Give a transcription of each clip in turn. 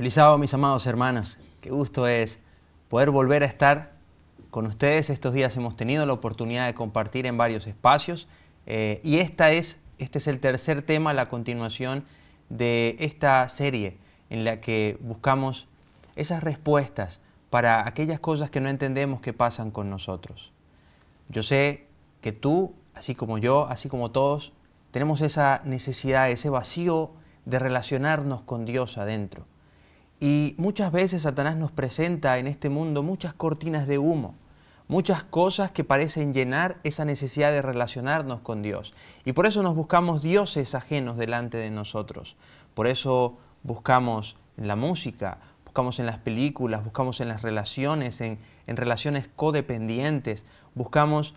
Feliz sábado, mis amados hermanos. Qué gusto es poder volver a estar con ustedes. Estos días hemos tenido la oportunidad de compartir en varios espacios y este es el tercer tema, la continuación de esta serie en la que buscamos esas respuestas para aquellas cosas que no entendemos que pasan con nosotros. Yo sé que tú, así como yo, así como todos, tenemos esa necesidad, ese vacío de relacionarnos con Dios adentro. Y muchas veces Satanás nos presenta en este mundo muchas cortinas de humo, muchas cosas que parecen llenar esa necesidad de relacionarnos con Dios. Y por eso nos buscamos dioses ajenos delante de nosotros. Por eso buscamos en la música, buscamos en las películas, buscamos en las relaciones, en relaciones codependientes, buscamos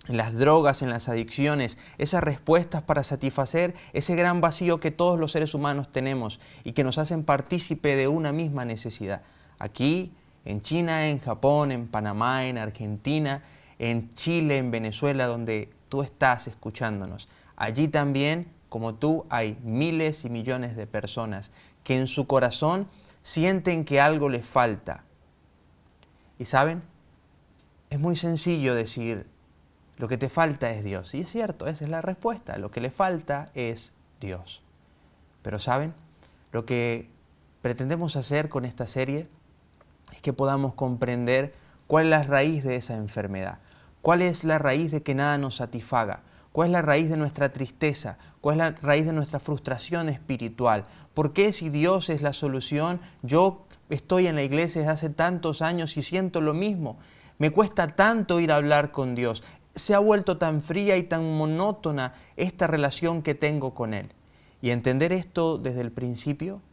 en las drogas, en las adicciones, esas respuestas para satisfacer ese gran vacío que todos los seres humanos tenemos y que nos hacen partícipe de una misma necesidad. Aquí, en China, en Japón, en Panamá, en Argentina, en Chile, en Venezuela, donde tú estás escuchándonos. Allí también, como tú, hay miles y millones de personas que en su corazón sienten que algo les falta. ¿Y saben? Es muy sencillo decir: lo que te falta es Dios. Y es cierto, esa es la respuesta. Lo que le falta es Dios. Pero ¿saben? Lo que pretendemos hacer con esta serie es que podamos comprender cuál es la raíz de esa enfermedad. Cuál es la raíz de que nada nos satisfaga. Cuál es la raíz de nuestra tristeza. Cuál es la raíz de nuestra frustración espiritual. ¿Por qué, si Dios es la solución, yo estoy en la iglesia desde hace tantos años y siento lo mismo? Me cuesta tanto ir a hablar con Dios. Se ha vuelto tan fría y tan monótona esta relación que tengo con Él. Y entender esto desde el principio,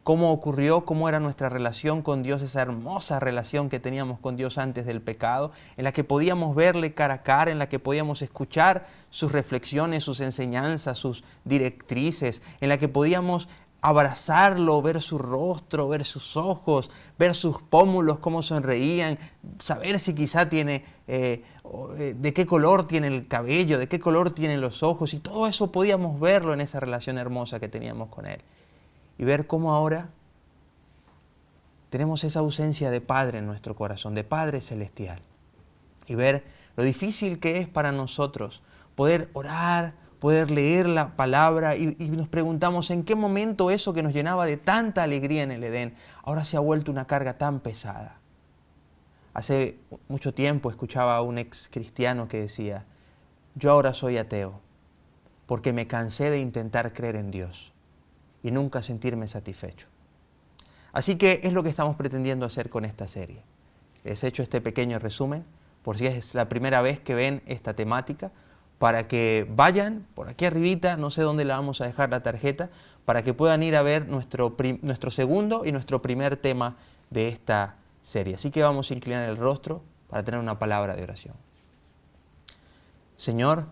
cómo ocurrió, cómo era nuestra relación con Dios, esa hermosa relación que teníamos con Dios antes del pecado, en la que podíamos verle cara a cara, en la que podíamos escuchar sus reflexiones, sus enseñanzas, sus directrices, en la que podíamos abrazarlo, ver su rostro, ver sus ojos, ver sus pómulos, cómo sonreían, saber si quizá tiene, de qué color tiene el cabello, de qué color tienen los ojos, y todo eso podíamos verlo en esa relación hermosa que teníamos con Él. Y ver cómo ahora tenemos esa ausencia de Padre en nuestro corazón, de Padre Celestial. Y ver lo difícil que es para nosotros poder orar, poder leer la palabra y nos preguntamos en qué momento eso que nos llenaba de tanta alegría en el Edén ahora se ha vuelto una carga tan pesada. Hace mucho tiempo escuchaba a un ex cristiano que decía: yo ahora soy ateo porque me cansé de intentar creer en Dios y nunca sentirme satisfecho. Así que es lo que estamos pretendiendo hacer con esta serie. Les he hecho este pequeño resumen por si es la primera vez que ven esta temática, para que vayan por aquí arribita, no sé dónde la vamos a dejar la tarjeta, para que puedan ir a ver nuestro segundo y nuestro primer tema de esta serie. Así que vamos a inclinar el rostro para tener una palabra de oración. Señor,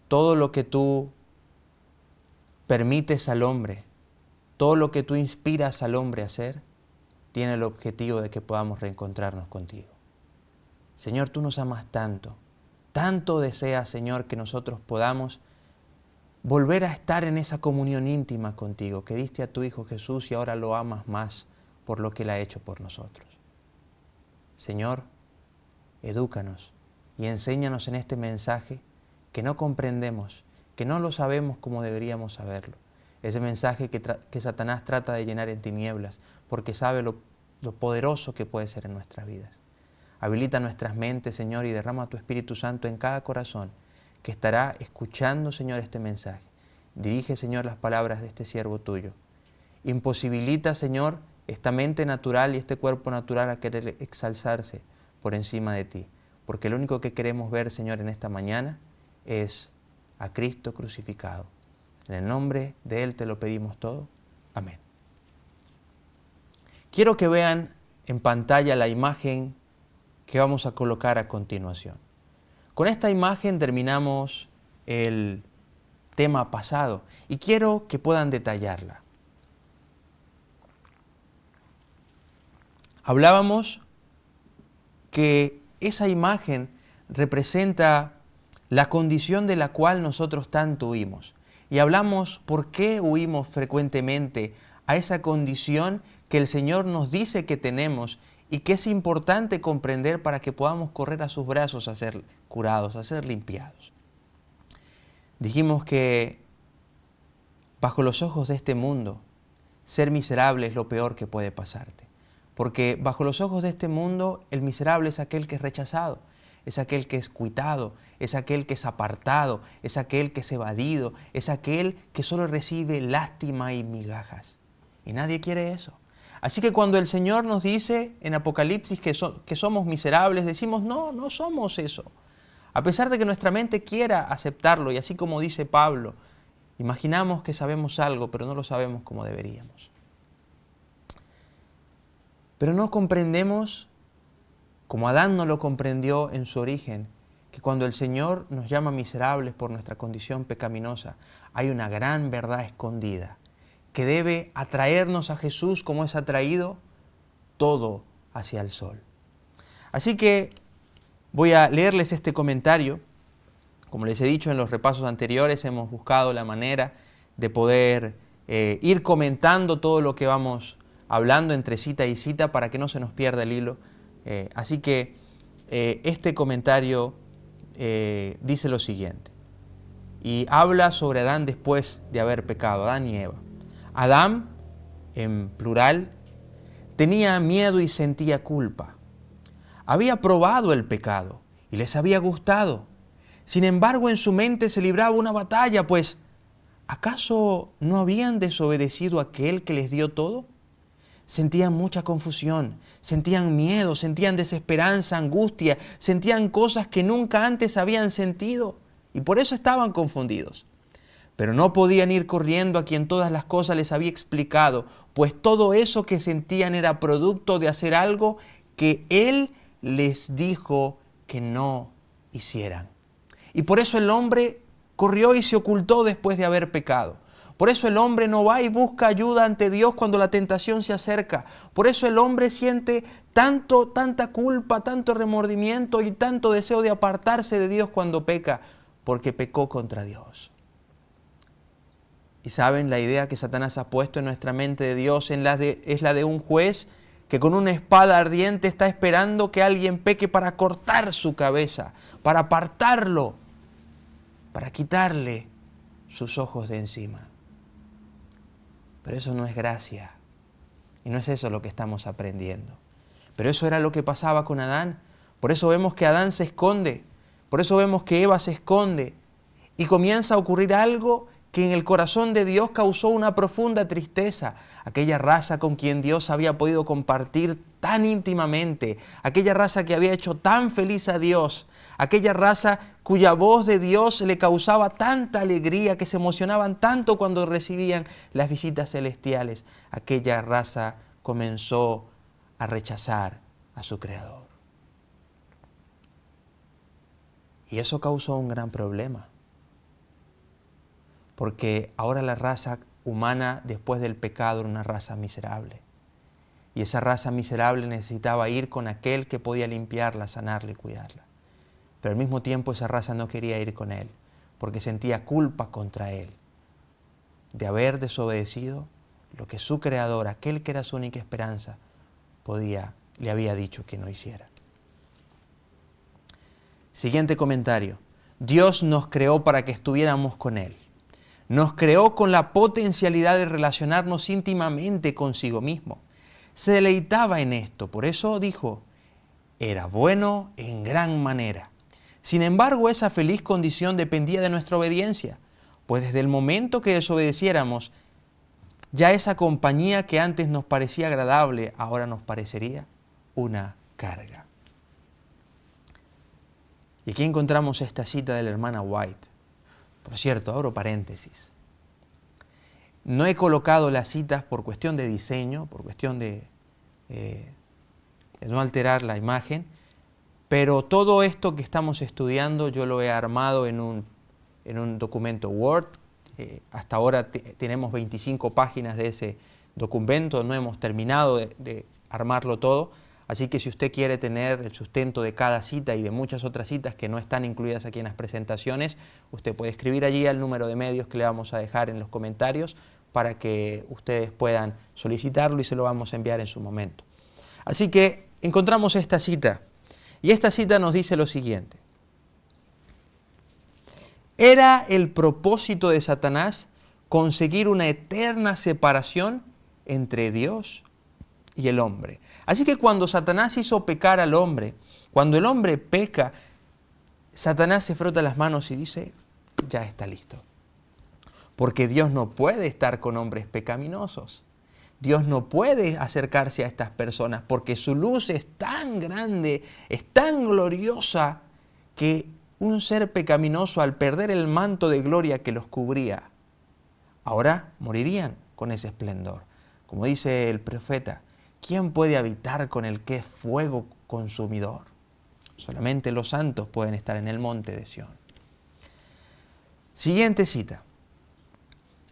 todo lo que tú permites al hombre, todo lo que tú inspiras al hombre a hacer, tiene el objetivo de que podamos reencontrarnos contigo. Señor, tú nos amas tanto, tanto deseas, Señor, que nosotros podamos volver a estar en esa comunión íntima contigo, que diste a tu Hijo Jesús y ahora lo amas más por lo que Él ha hecho por nosotros. Señor, edúcanos y enséñanos en este mensaje que no comprendemos, que no lo sabemos como deberíamos saberlo. Ese mensaje que Satanás trata de llenar en tinieblas, porque sabe lo poderoso que puede ser en nuestras vidas. Habilita nuestras mentes, Señor, y derrama tu Espíritu Santo en cada corazón que estará escuchando, Señor, este mensaje. Dirige, Señor, las palabras de este siervo tuyo. Imposibilita, Señor, esta mente natural y este cuerpo natural a querer exalzarse por encima de ti. Porque lo único que queremos ver, Señor, en esta mañana es a Cristo crucificado. En el nombre de Él te lo pedimos todo. Amén. Quiero que vean en pantalla la imagen que vamos a colocar a continuación. Con esta imagen terminamos el tema pasado y quiero que puedan detallarla. Hablábamos que esa imagen representa la condición de la cual nosotros tanto huimos. y hablamos por qué huimos frecuentemente a esa condición que el Señor nos dice que tenemos y que es importante comprender para que podamos correr a sus brazos a ser curados, a ser limpiados. Dijimos que bajo los ojos de este mundo, ser miserable es lo peor que puede pasarte. Porque bajo los ojos de este mundo, el miserable es aquel que es rechazado, es aquel que es cuitado, es aquel que es apartado, es aquel que es evadido, es aquel que solo recibe lástima y migajas. Y nadie quiere eso. Así que cuando el Señor nos dice en Apocalipsis que somos miserables, decimos, no, no somos eso. A pesar de que nuestra mente quiera aceptarlo, y así como dice Pablo, imaginamos que sabemos algo, pero no lo sabemos como deberíamos. Pero no comprendemos, como Adán no lo comprendió en su origen, que cuando el Señor nos llama miserables por nuestra condición pecaminosa, hay una gran verdad escondida que debe atraernos a Jesús como es atraído todo hacia el sol. Así que voy a leerles este comentario. Como les he dicho en los repasos anteriores, hemos buscado la manera de poder ir comentando todo lo que vamos hablando entre cita y cita para que no se nos pierda el hilo. Así que este comentario dice lo siguiente, y habla sobre Adán después de haber pecado, Adán y Eva. Adán, en plural, tenía miedo y sentía culpa. Había probado el pecado y les había gustado. Sin embargo, en su mente se libraba una batalla, pues ¿acaso no habían desobedecido a aquel que les dio todo? Sentían mucha confusión, sentían miedo, sentían desesperanza, angustia, sentían cosas que nunca antes habían sentido y por eso estaban confundidos. Pero no podían ir corriendo a quien todas las cosas les había explicado, pues todo eso que sentían era producto de hacer algo que Él les dijo que no hicieran. Y por eso el hombre corrió y se ocultó después de haber pecado. Por eso el hombre no va y busca ayuda ante Dios cuando la tentación se acerca. Por eso el hombre siente tanta culpa, tanto remordimiento y tanto deseo de apartarse de Dios cuando peca, porque pecó contra Dios. Y saben, la idea que Satanás ha puesto en nuestra mente de Dios es la de un juez que con una espada ardiente está esperando que alguien peque para cortar su cabeza, para apartarlo, para quitarle sus ojos de encima. Pero eso no es gracia. Y no es eso lo que estamos aprendiendo. Pero eso era lo que pasaba con Adán. Por eso vemos que Adán se esconde. Por eso vemos que Eva se esconde. Y comienza a ocurrir algo que en el corazón de Dios causó una profunda tristeza. Aquella raza con quien Dios había podido compartir tan íntimamente, aquella raza que había hecho tan feliz a Dios, aquella raza cuya voz de Dios le causaba tanta alegría, que se emocionaban tanto cuando recibían las visitas celestiales, aquella raza comenzó a rechazar a su Creador. Y eso causó un gran problema. Porque ahora la raza humana después del pecado era una raza miserable. Y esa raza miserable necesitaba ir con aquel que podía limpiarla, sanarla y cuidarla. Pero al mismo tiempo esa raza no quería ir con él, porque sentía culpa contra él de haber desobedecido lo que su Creador, aquel que era su única esperanza, le había dicho que no hiciera. Siguiente comentario. Dios nos creó para que estuviéramos con Él. Nos creó con la potencialidad de relacionarnos íntimamente consigo mismo. Se deleitaba en esto, por eso dijo, era bueno en gran manera. Sin embargo, esa feliz condición dependía de nuestra obediencia, pues desde el momento que desobedeciéramos, ya esa compañía que antes nos parecía agradable, ahora nos parecería una carga. Y aquí encontramos esta cita de la hermana White. Por cierto, abro paréntesis. No he colocado las citas por cuestión de diseño, por cuestión de no alterar la imagen, pero todo esto que estamos estudiando yo lo he armado en un documento Word. Hasta ahora tenemos 25 páginas de ese documento, no hemos terminado de armarlo todo, Así que si usted quiere tener el sustento de cada cita y de muchas otras citas que no están incluidas aquí en las presentaciones, usted puede escribir allí al número de medios que le vamos a dejar en los comentarios para que ustedes puedan solicitarlo y se lo vamos a enviar en su momento. Así que encontramos esta cita y esta cita nos dice lo siguiente. ¿Era el propósito de Satanás conseguir una eterna separación entre Dios y el hombre? Así que cuando Satanás hizo pecar al hombre, cuando el hombre peca, Satanás se frota las manos y dice, ya está listo. Porque Dios no puede estar con hombres pecaminosos. Dios no puede acercarse a estas personas porque su luz es tan grande, es tan gloriosa, que un ser pecaminoso al perder el manto de gloria que los cubría, ahora morirían con ese esplendor. Como dice el profeta, ¿quién puede habitar con el que es fuego consumidor? Solamente los santos pueden estar en el monte de Sión. Siguiente cita.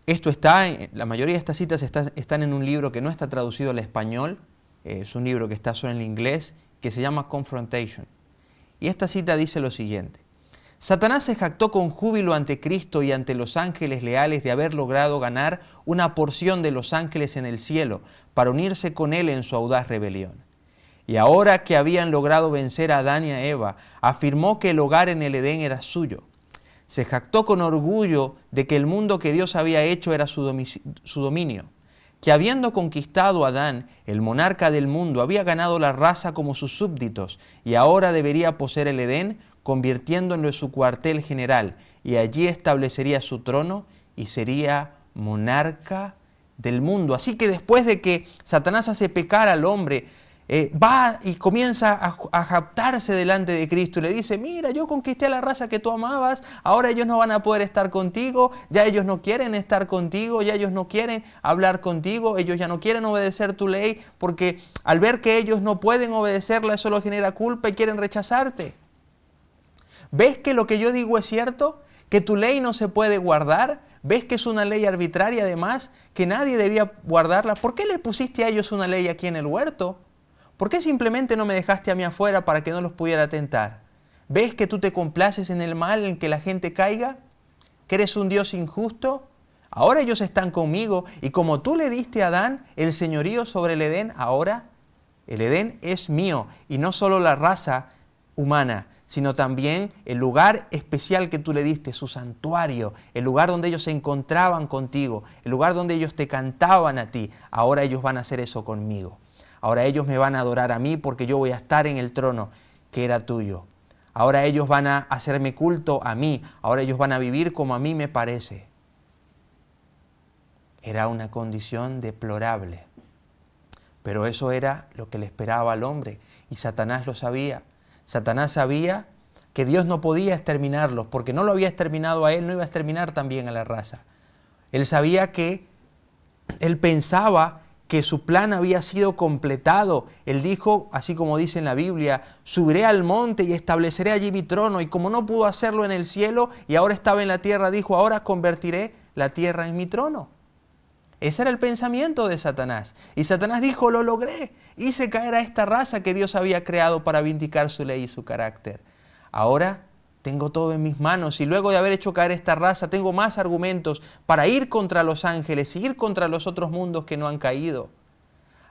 Esto está, la mayoría de estas citas están en un libro que no está traducido al español, es un libro que está solo en el inglés, que se llama Confrontation. Y esta cita dice lo siguiente. Satanás se jactó con júbilo ante Cristo y ante los ángeles leales de haber logrado ganar una porción de los ángeles en el cielo para unirse con él en su audaz rebelión. Y ahora que habían logrado vencer a Adán y a Eva, afirmó que el hogar en el Edén era suyo. Se jactó con orgullo de que el mundo que Dios había hecho era su dominio, que habiendo conquistado a Adán, el monarca del mundo, había ganado la raza como sus súbditos y ahora debería poseer el Edén, convirtiéndolo en su cuartel general, y allí establecería su trono y sería monarca del mundo. Así que después de que Satanás hace pecar al hombre, va y comienza a jactarse delante de Cristo y le dice, mira, yo conquisté a la raza que tú amabas, ahora ellos no van a poder estar contigo, ya ellos no quieren estar contigo, ya ellos no quieren hablar contigo, ellos ya no quieren obedecer tu ley, porque al ver que ellos no pueden obedecerla, eso los genera culpa y quieren rechazarte. ¿Ves que lo que yo digo es cierto? ¿Que tu ley no se puede guardar? ¿Ves que es una ley arbitraria además? ¿Que nadie debía guardarla? ¿Por qué le pusiste a ellos una ley aquí en el huerto? ¿Por qué simplemente no me dejaste a mí afuera para que no los pudiera tentar? ¿Ves que tú te complaces en el mal, en que la gente caiga? ¿Que eres un Dios injusto? Ahora ellos están conmigo y como tú le diste a Adán el señorío sobre el Edén, ahora el Edén es mío y no solo la raza humana, sino también el lugar especial que tú le diste, su santuario, el lugar donde ellos se encontraban contigo, el lugar donde ellos te cantaban a ti. Ahora ellos van a hacer eso conmigo. Ahora ellos me van a adorar a mí porque yo voy a estar en el trono que era tuyo. Ahora ellos van a hacerme culto a mí. Ahora ellos van a vivir como a mí me parece. Era una condición deplorable. Pero eso era lo que le esperaba al hombre. Y Satanás lo sabía. Satanás sabía que Dios no podía exterminarlos, porque no lo había exterminado a él, no iba a exterminar también a la raza. Él sabía que, él pensaba que su plan había sido completado. Él dijo, así como dice en la Biblia, subiré al monte y estableceré allí mi trono. Y como no pudo hacerlo en el cielo y ahora estaba en la tierra, dijo, ahora convertiré la tierra en mi trono. Ese era el pensamiento de Satanás. Y Satanás dijo, lo logré. Hice caer a esta raza que Dios había creado para vindicar su ley y su carácter. Ahora tengo todo en mis manos y luego de haber hecho caer esta raza, tengo más argumentos para ir contra los ángeles y ir contra los otros mundos que no han caído.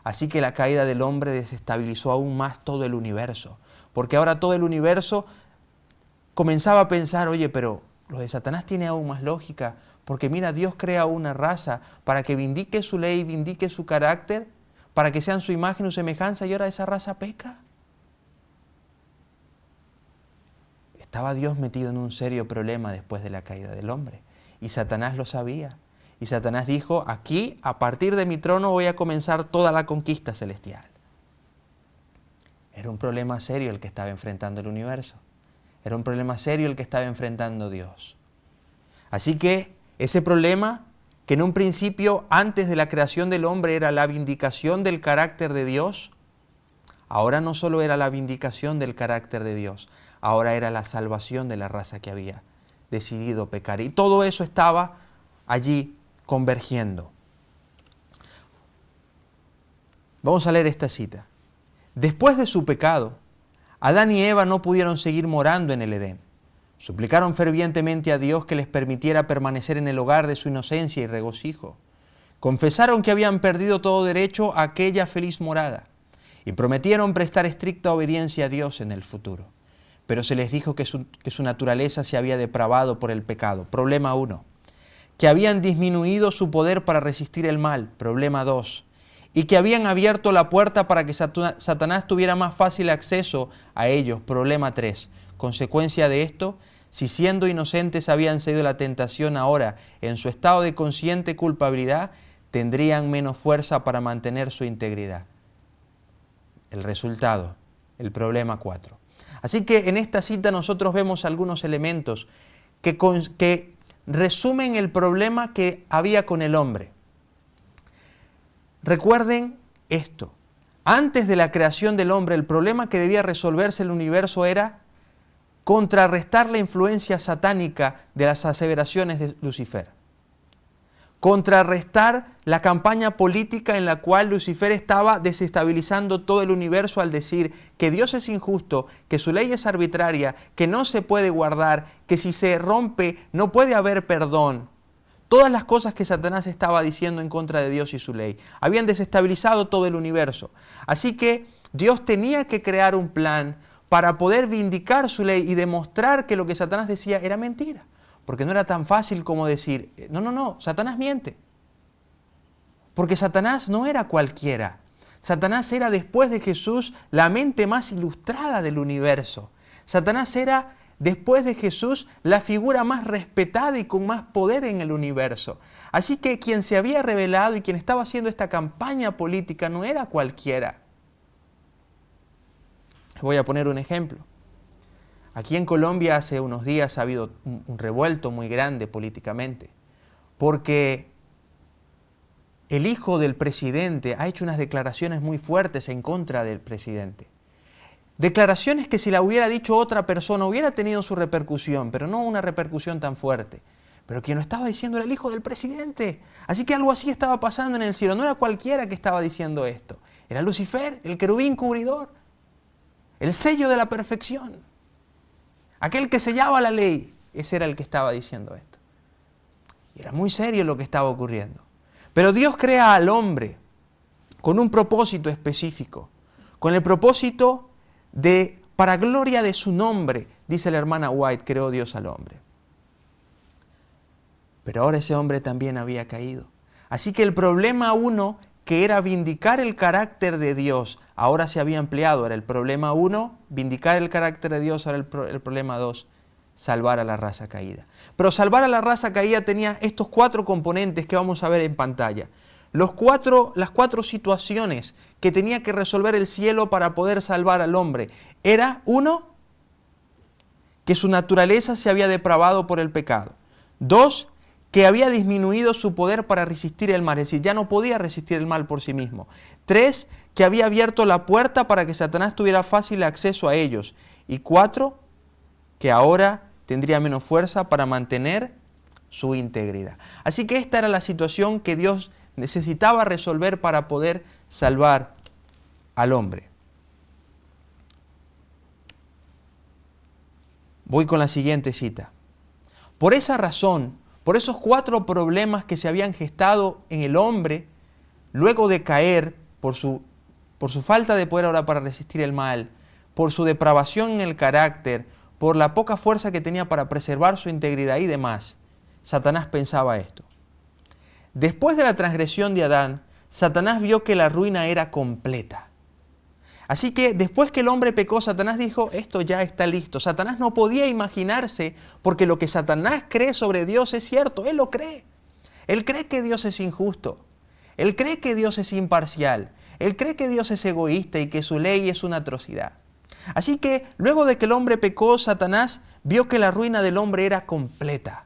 Así que la caída del hombre desestabilizó aún más todo el universo. Porque ahora todo el universo comenzaba a pensar, oye, pero lo de Satanás tiene aún más lógica. Porque mira, Dios crea una raza para que vindique su ley, vindique su carácter, para que sean su imagen o semejanza, y ahora esa raza peca. Estaba Dios metido en un serio problema después de la caída del hombre. Y Satanás lo sabía. Y Satanás dijo, aquí, a partir de mi trono, voy a comenzar toda la conquista celestial. Era un problema serio el que estaba enfrentando el universo. Era un problema serio el que estaba enfrentando Dios. Así que ese problema, que en un principio, antes de la creación del hombre, era la vindicación del carácter de Dios, ahora no solo era la vindicación del carácter de Dios, ahora era la salvación de la raza que había decidido pecar. Y todo eso estaba allí convergiendo. Vamos a leer esta cita. Después de su pecado, Adán y Eva no pudieron seguir morando en el Edén. Suplicaron fervientemente a Dios que les permitiera permanecer en el hogar de su inocencia y regocijo. Confesaron que habían perdido todo derecho a aquella feliz morada y prometieron prestar estricta obediencia a Dios en el futuro. Pero se les dijo que su naturaleza se había depravado por el pecado. Problema 1. Que habían disminuido su poder para resistir el mal. Problema 2. Y que habían abierto la puerta para que Satanás tuviera más fácil acceso a ellos. Problema 3. Consecuencia de esto, si siendo inocentes habían cedido a la tentación, ahora, en su estado de consciente culpabilidad, tendrían menos fuerza para mantener su integridad. El resultado, el problema 4. Así que en esta cita nosotros vemos algunos elementos que resumen el problema que había con el hombre. Recuerden esto. Antes de la creación del hombre, el problema que debía resolverse el universo era contrarrestar la influencia satánica de las aseveraciones de Lucifer. Contrarrestar la campaña política en la cual Lucifer estaba desestabilizando todo el universo al decir que Dios es injusto, que su ley es arbitraria, que no se puede guardar, que si se rompe no puede haber perdón. Todas las cosas que Satanás estaba diciendo en contra de Dios y su ley habían desestabilizado todo el universo. Así que Dios tenía que crear un plan para poder vindicar su ley y demostrar que lo que Satanás decía era mentira. Porque no era tan fácil como decir, no, Satanás miente. Porque Satanás no era cualquiera. Satanás era, después de Jesús, la mente más ilustrada del universo. Satanás era, después de Jesús, la figura más respetada y con más poder en el universo. Así que quien se había revelado y quien estaba haciendo esta campaña política no era cualquiera. Voy a poner un ejemplo. Aquí en Colombia hace unos días ha habido un revuelto muy grande políticamente, porque el hijo del presidente ha hecho unas declaraciones muy fuertes en contra del presidente. Declaraciones que si la hubiera dicho otra persona hubiera tenido su repercusión, pero no una repercusión tan fuerte. Pero quien lo estaba diciendo era el hijo del presidente. Así que algo así estaba pasando en el cielo. No era cualquiera que estaba diciendo esto. Era Lucifer, el querubín cubridor, el sello de la perfección. Aquel que sellaba la ley, ese era el que estaba diciendo esto. Y era muy serio lo que estaba ocurriendo. Pero Dios crea al hombre con un propósito específico, con el propósito de, para gloria de su nombre, dice la hermana White, creó Dios al hombre. Pero ahora ese hombre también había caído. Así que el problema 1, que era vindicar el carácter de Dios, ahora se había ampliado. Era el problema 1, vindicar el carácter de Dios. Ahora el problema 2, salvar a la raza caída. Pero salvar a la raza caída tenía estos 4 componentes que vamos a ver en pantalla. Las 4 situaciones que tenía que resolver el cielo para poder salvar al hombre. Era 1, que su naturaleza se había depravado por el pecado. 2, que había disminuido su poder para resistir el mal, es decir, ya no podía resistir el mal por sí mismo. 3, que había abierto la puerta para que Satanás tuviera fácil acceso a ellos. Y 4, que ahora tendría menos fuerza para mantener su integridad. Así que esta era la situación que Dios necesitaba resolver para poder salvar al hombre. Voy con la siguiente cita. Por esa razón, por esos 4 problemas que se habían gestado en el hombre, luego de caer por su falta de poder ahora para resistir el mal, por su depravación en el carácter, por la poca fuerza que tenía para preservar su integridad y demás, Satanás pensaba esto. Después de la transgresión de Adán, Satanás vio que la ruina era completa. Así que después que el hombre pecó, Satanás dijo, esto ya está listo. Satanás no podía imaginarse, porque lo que Satanás cree sobre Dios es cierto, él lo cree. Él cree que Dios es injusto, él cree que Dios es imparcial, él cree que Dios es egoísta y que su ley es una atrocidad. Así que luego de que el hombre pecó, Satanás vio que la ruina del hombre era completa.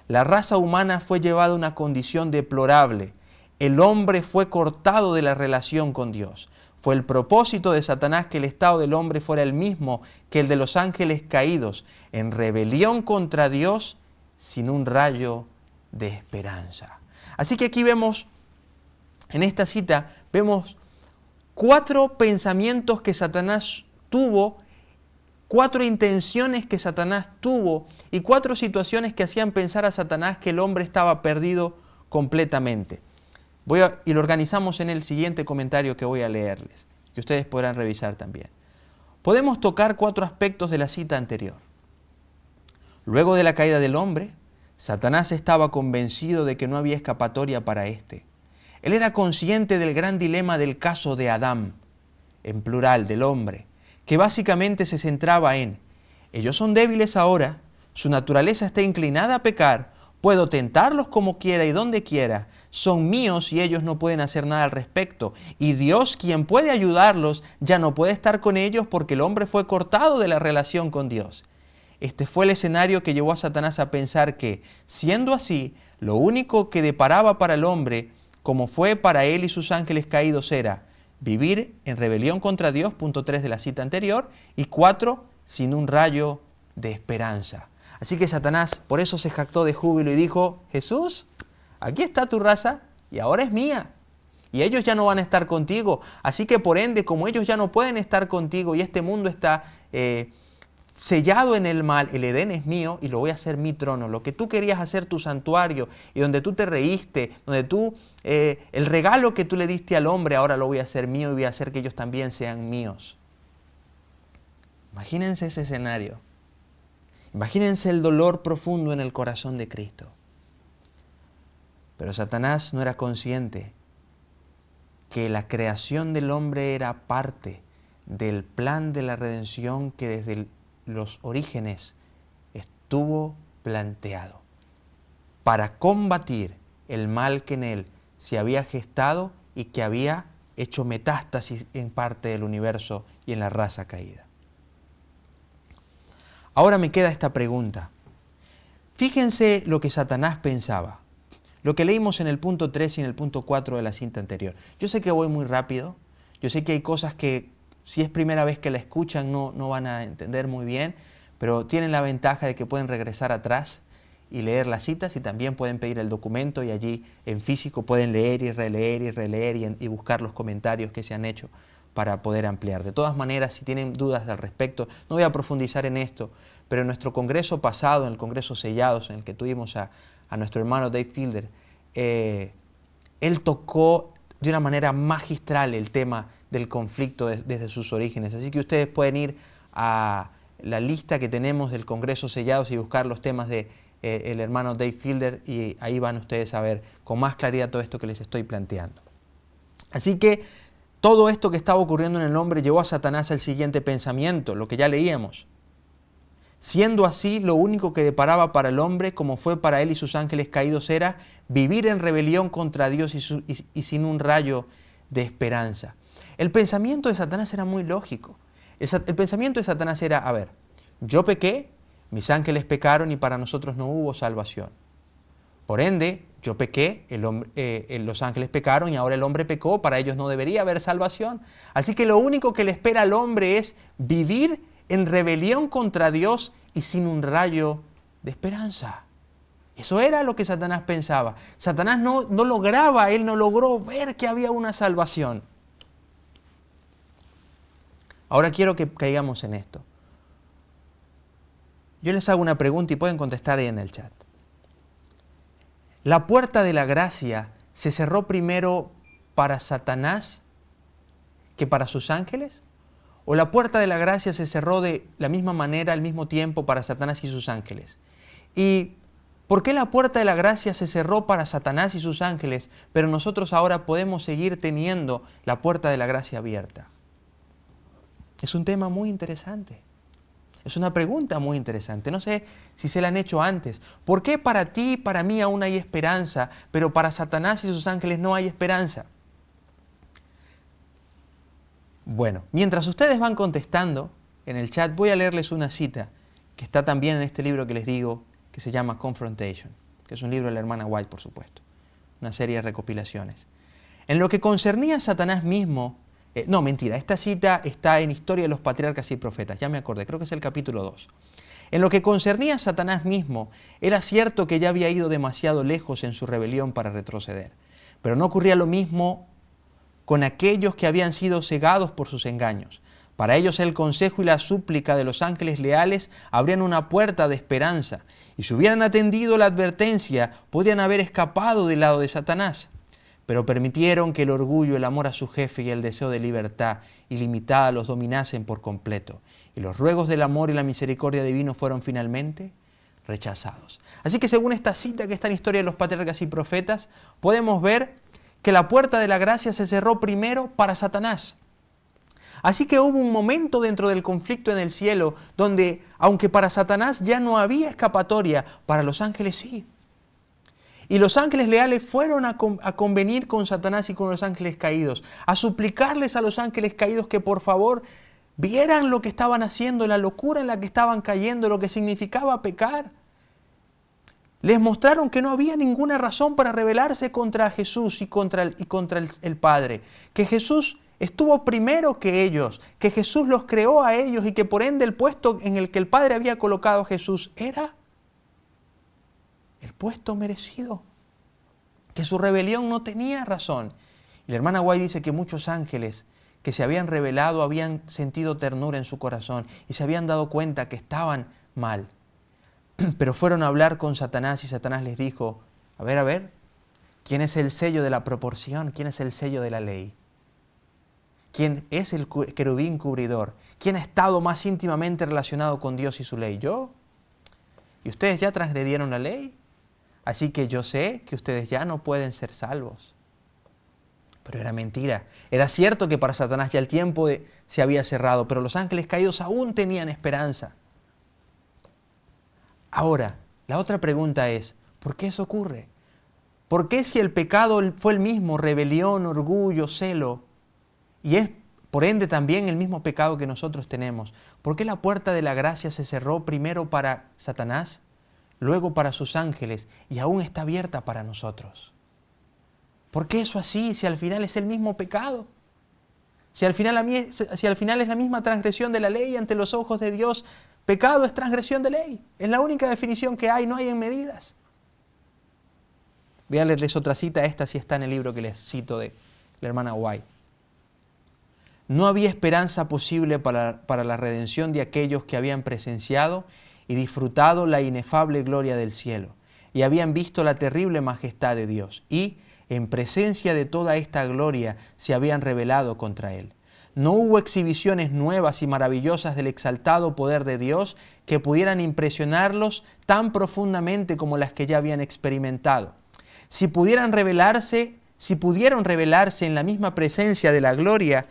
La raza humana fue llevada a una condición deplorable. El hombre fue cortado de la relación con Dios. Fue el propósito de Satanás que el estado del hombre fuera el mismo que el de los ángeles caídos, en rebelión contra Dios, sin un rayo de esperanza. Así que aquí vemos, en esta cita, vemos 4 pensamientos que Satanás tuvo, 4 intenciones que Satanás tuvo y 4 situaciones que hacían pensar a Satanás que el hombre estaba perdido completamente. Y lo organizamos en el siguiente comentario que voy a leerles, que ustedes podrán revisar también. Podemos tocar 4 aspectos de la cita anterior. Luego de la caída del hombre, Satanás estaba convencido de que no había escapatoria para éste. Él era consciente del gran dilema del caso de Adán, en plural, del hombre, que básicamente se centraba en: ellos son débiles ahora, su naturaleza está inclinada a pecar, puedo tentarlos como quiera y donde quiera, son míos y ellos no pueden hacer nada al respecto, y Dios, quien puede ayudarlos, ya no puede estar con ellos porque el hombre fue cortado de la relación con Dios. Este fue el escenario que llevó a Satanás a pensar que, siendo así, lo único que deparaba para el hombre, como fue para él y sus ángeles caídos, era vivir en rebelión contra Dios, punto 3 de la cita anterior, y 4, sin un rayo de esperanza. Así que Satanás por eso se jactó de júbilo y dijo: Jesús, aquí está tu raza y ahora es mía. Y ellos ya no van a estar contigo. Así que por ende, como ellos ya no pueden estar contigo y este mundo está sellado en el mal, el Edén es mío y lo voy a hacer mi trono. Lo que tú querías hacer tu santuario y donde tú te reíste, donde tú, el regalo que tú le diste al hombre, ahora lo voy a hacer mío y voy a hacer que ellos también sean míos. Imagínense ese escenario. Imagínense el dolor profundo en el corazón de Cristo. Pero Satanás no era consciente que la creación del hombre era parte del plan de la redención que desde los orígenes estuvo planteado para combatir el mal que en él se había gestado y que había hecho metástasis en parte del universo y en la raza caída. Ahora me queda esta pregunta. Fíjense lo que Satanás pensaba, lo que leímos en el punto 3 y en el punto 4 de la cinta anterior. Yo sé que voy muy rápido, yo sé que hay cosas que si es primera vez que la escuchan no van a entender muy bien, pero tienen la ventaja de que pueden regresar atrás y leer las citas y también pueden pedir el documento y allí en físico pueden leer y releer y buscar los comentarios que se han hecho para poder ampliar. De todas maneras, si tienen dudas al respecto, no voy a profundizar en esto, pero en nuestro congreso pasado, en el congreso Sellados, en el que tuvimos a nuestro hermano Dave Fielder, él tocó de una manera magistral el tema del conflicto desde sus orígenes. Así que ustedes pueden ir a la lista que tenemos del Congreso Sellados y buscar los temas de el hermano Dave Fielder y ahí van ustedes a ver con más claridad todo esto que les estoy planteando. Así que todo esto que estaba ocurriendo en el hombre llevó a Satanás al siguiente pensamiento, lo que ya leíamos. Siendo así, lo único que deparaba para el hombre, como fue para él y sus ángeles caídos, era vivir en rebelión contra Dios y sin un rayo de esperanza. El pensamiento de Satanás era muy lógico. El pensamiento de Satanás era: a ver, yo pequé, mis ángeles pecaron y para nosotros no hubo salvación. Por ende, yo pequé, los ángeles pecaron y ahora el hombre pecó, para ellos no debería haber salvación. Así que lo único que le espera al hombre es vivir en rebelión contra Dios y sin un rayo de esperanza. Eso era lo que Satanás pensaba. Satanás no lograba, él no logró ver que había una salvación. Ahora quiero que caigamos en esto. Yo les hago una pregunta y pueden contestar ahí en el chat. ¿La puerta de la gracia se cerró primero para Satanás que para sus ángeles? ¿O la puerta de la gracia se cerró de la misma manera al mismo tiempo para Satanás y sus ángeles? ¿Y por qué la puerta de la gracia se cerró para Satanás y sus ángeles, pero nosotros ahora podemos seguir teniendo la puerta de la gracia abierta? Es un tema muy interesante. Es una pregunta muy interesante. No sé si se la han hecho antes. ¿Por qué para ti y para mí aún hay esperanza, pero para Satanás y sus ángeles no hay esperanza? Bueno, mientras ustedes van contestando en el chat, voy a leerles una cita que está también en este libro que les digo, que se llama Confrontation, que es un libro de la hermana White, por supuesto. Una serie de recopilaciones. En lo que concernía a Satanás mismo, esta cita está en Historia de los Patriarcas y Profetas, ya me acordé, creo que es el capítulo 2. En lo que concernía a Satanás mismo, era cierto que ya había ido demasiado lejos en su rebelión para retroceder, pero no ocurría lo mismo con aquellos que habían sido cegados por sus engaños. Para ellos el consejo y la súplica de los ángeles leales abrían una puerta de esperanza, y si hubieran atendido la advertencia, podrían haber escapado del lado de Satanás. Pero permitieron que el orgullo, el amor a su jefe y el deseo de libertad ilimitada los dominasen por completo. Y los ruegos del amor y la misericordia divino fueron finalmente rechazados. Así que según esta cita que está en Historia de los Patriarcas y Profetas, podemos ver que la puerta de la gracia se cerró primero para Satanás. Así que hubo un momento dentro del conflicto en el cielo donde, aunque para Satanás ya no había escapatoria, para los ángeles sí. Y los ángeles leales fueron a convenir con Satanás y con los ángeles caídos, a suplicarles a los ángeles caídos que por favor vieran lo que estaban haciendo, la locura en la que estaban cayendo, lo que significaba pecar. Les mostraron que no había ninguna razón para rebelarse contra Jesús y contra el Padre, que Jesús estuvo primero que ellos, que Jesús los creó a ellos y que por ende el puesto en el que el Padre había colocado a Jesús era el puesto merecido, que su rebelión no tenía razón. Y la hermana White dice que muchos ángeles que se habían rebelado habían sentido ternura en su corazón y se habían dado cuenta que estaban mal. Pero fueron a hablar con Satanás y Satanás les dijo, a ver, ¿quién es el sello de la proporción? ¿Quién es el sello de la ley? ¿Quién es el querubín cubridor? ¿Quién ha estado más íntimamente relacionado con Dios y su ley? ¿Yo? ¿Y ustedes ya transgredieron la ley? Así que yo sé que ustedes ya no pueden ser salvos. Pero era mentira. Era cierto que para Satanás ya el tiempo se había cerrado, pero los ángeles caídos aún tenían esperanza. Ahora, la otra pregunta es, ¿por qué eso ocurre? ¿Por qué si el pecado fue el mismo, rebelión, orgullo, celo, y es por ende también el mismo pecado que nosotros tenemos, por qué la puerta de la gracia se cerró primero para Satanás, luego para sus ángeles y aún está abierta para nosotros? ¿Por qué eso así si al final es el mismo pecado? Si al final es la misma transgresión de la ley ante los ojos de Dios, pecado es transgresión de ley. Es la única definición que hay, no hay en medidas. Voy a leerles otra cita, esta sí está en el libro que les cito de la hermana White. No había esperanza posible para la redención de aquellos que habían presenciado y disfrutado la inefable gloria del cielo y habían visto la terrible majestad de Dios y, en presencia de toda esta gloria, se habían rebelado contra Él. No hubo exhibiciones nuevas y maravillosas del exaltado poder de Dios que pudieran impresionarlos tan profundamente como las que ya habían experimentado. Si pudieron revelarse en la misma presencia de la gloria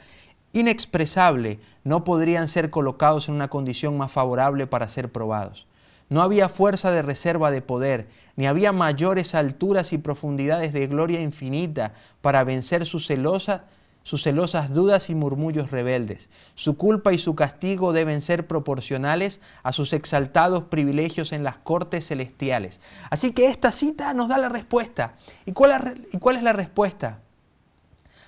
inexpresable, no podrían ser colocados en una condición más favorable para ser probados. No había fuerza de reserva de poder, ni había mayores alturas y profundidades de gloria infinita para vencer sus celosas dudas y murmullos rebeldes. Su culpa y su castigo deben ser proporcionales a sus exaltados privilegios en las cortes celestiales. Así que esta cita nos da la respuesta. ¿Y cuál es la respuesta?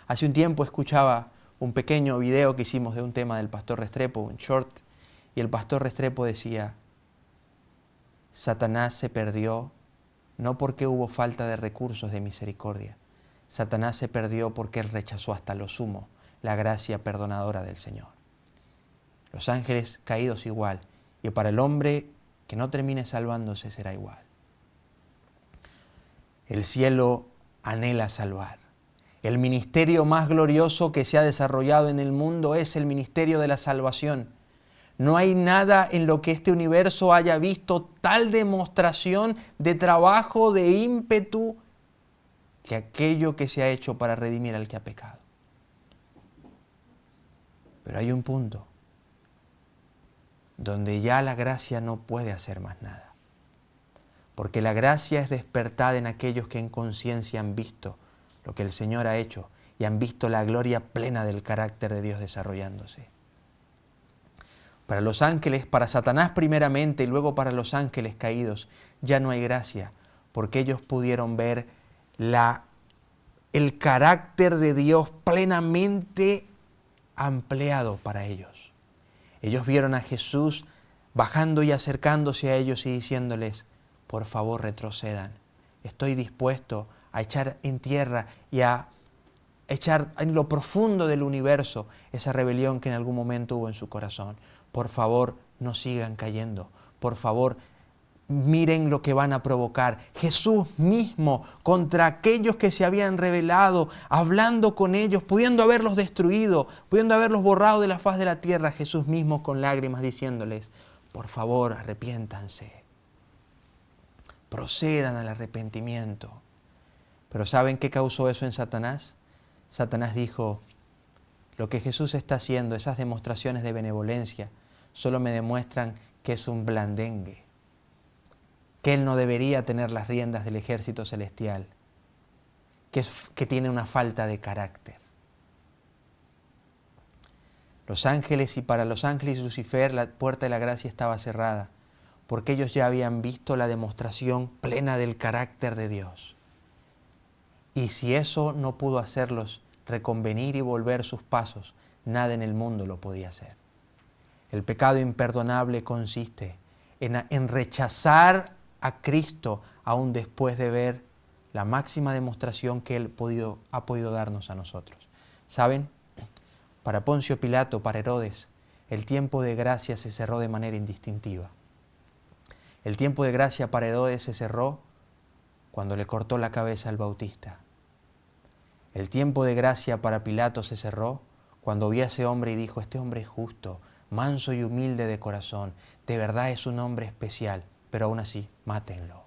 Hace un tiempo escuchaba un pequeño video que hicimos de un tema del pastor Restrepo, un short, y el pastor Restrepo decía, Satanás se perdió no porque hubo falta de recursos de misericordia. Satanás se perdió porque él rechazó hasta lo sumo la gracia perdonadora del Señor. Los ángeles caídos igual, y para el hombre que no termine salvándose será igual. El cielo anhela salvar. El ministerio más glorioso que se ha desarrollado en el mundo es el ministerio de la salvación. No hay nada en lo que este universo haya visto tal demostración de trabajo, de ímpetu, que aquello que se ha hecho para redimir al que ha pecado. Pero hay un punto donde ya la gracia no puede hacer más nada. Porque la gracia es despertada en aquellos que en conciencia han visto lo que el Señor ha hecho y han visto la gloria plena del carácter de Dios desarrollándose. Para los ángeles, para Satanás primeramente y luego para los ángeles caídos, ya no hay gracia, porque ellos pudieron ver el carácter de Dios plenamente ampliado para ellos. Ellos vieron a Jesús bajando y acercándose a ellos y diciéndoles, por favor retrocedan, estoy dispuesto a echar en tierra y a echar en lo profundo del universo esa rebelión que en algún momento hubo en su corazón. Por favor, no sigan cayendo. Por favor, miren lo que van a provocar. Jesús mismo contra aquellos que se habían rebelado, hablando con ellos, pudiendo haberlos destruido, pudiendo haberlos borrado de la faz de la tierra. Jesús mismo con lágrimas diciéndoles, por favor, arrepiéntanse. Procedan al arrepentimiento. Pero ¿saben qué causó eso en Satanás? Satanás dijo, lo que Jesús está haciendo, esas demostraciones de benevolencia, solo me demuestran que es un blandengue, que Él no debería tener las riendas del ejército celestial, que tiene una falta de carácter. Los ángeles, y para los ángeles y Lucifer la puerta de la gracia estaba cerrada, porque ellos ya habían visto la demostración plena del carácter de Dios. Y si eso no pudo hacerlos reconvenir y volver sus pasos, nada en el mundo lo podía hacer. El pecado imperdonable consiste en rechazar a Cristo aún después de ver la máxima demostración que Él ha podido darnos a nosotros. ¿Saben? Para Poncio Pilato, para Herodes, el tiempo de gracia se cerró de manera indistintiva. El tiempo de gracia para Herodes se cerró cuando le cortó la cabeza al Bautista. El tiempo de gracia para Pilato se cerró cuando vio a ese hombre y dijo, este hombre es justo, manso y humilde de corazón, de verdad es un hombre especial, pero aún así, mátenlo.